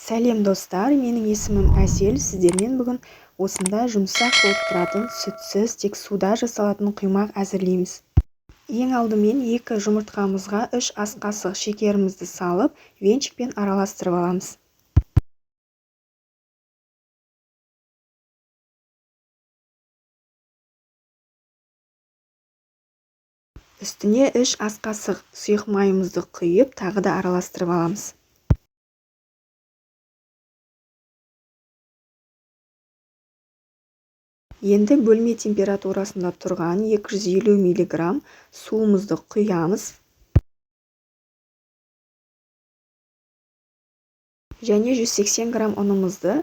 Сәлем достар, менің есімім Әсел. Сіздермен бүгін осындай жұмсақ болып тұратын сүтсіз тек суда жасалатын құймақ әзірлейміз. Ең алдымен 2 жұмыртқамызға 3 ас қасық шекерімізді салып, венчикпен араластырып аламыз. Үстіне 3 ас қасық сұйық майымызды құйып, тағы да араластырып аламыз. Енді бөлме температурасында тұрған 250 мг суымызды құямыз. Және 180 грамм ұнымызды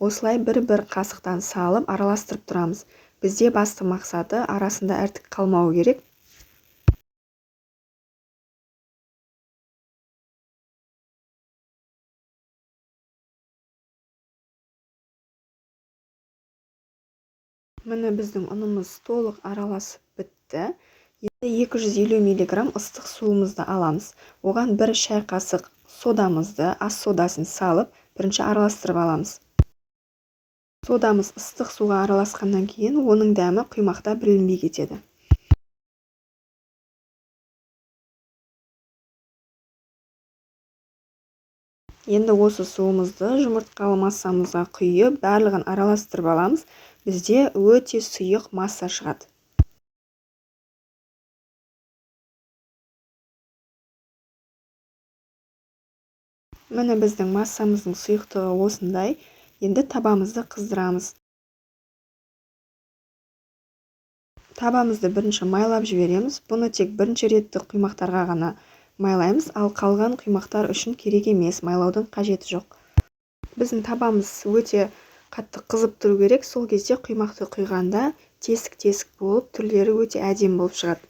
осылай бір қасықтан салып араластырып тұрамыз. Бізде басты мақсаты арасында іртік қалмауы керек. Міне біздің ұнымыз толық араласып бітті. Енді 250 мг ыстық суымызды аламыз. Оған 1 шай қасық содамызды, ас содасын салып, бірінші араластырып аламыз. Содамыз ыстық суға араласқаннан кейін оның дәмі құймақта білінбей кетеді. Енді осы суымызды жұмыртқалы массамызға құйып, барлығын араластырып аламыз. Бізде өте сұйық масса шығады. Міне біздің массамыздың сұйықтығы осындай. Енді табамызды қыздырамыз. Табамызды бірінші майлап жібереміз. Бұны тек бірінші ретті құймақтарға ғана майлаймыз, ал қалған құймақтар үшін керек емес, майлаудың қажеті жоқ. Біздің табамыз өте қатты қызып тұру керек. Сол кезде құймақты құйғанда тесік-тесік болып, түрлері өте әдемі болып шығады.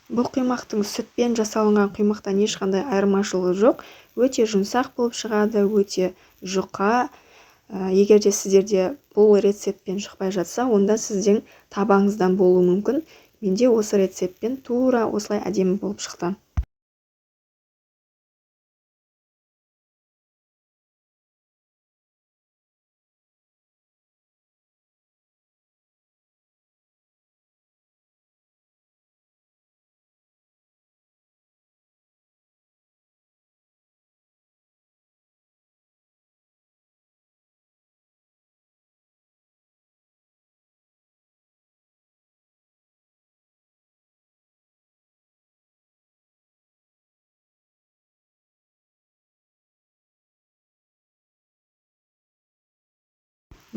Бұл құймақтың сүтпен жасалынған құймақтан ешқандай айырмашылығы жоқ. Өте жұмсақ болып шығады, өте жұқа. Егер де сіздерде бұл рецептпен шықпай жатса, онда сіздің табаңыздан болуы мүмкін. Менде осы рецептпен тура осылай әдемі болып шықты.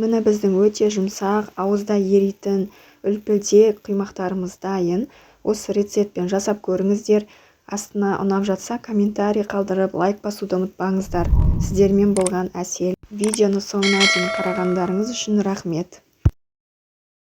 Міне біздің өте жұмсақ, ауызда еритін үлпілдек құймақтарымыз дайын. Осы рецептпен жасап көріңіздер. Астына ұнап жатса, комментарий қалдырып, лайк басуды ұмытпаңыздар. Сіздермен болған Әсел. Видеоны соңына дейін қарағандарыңыз үшін рахмет.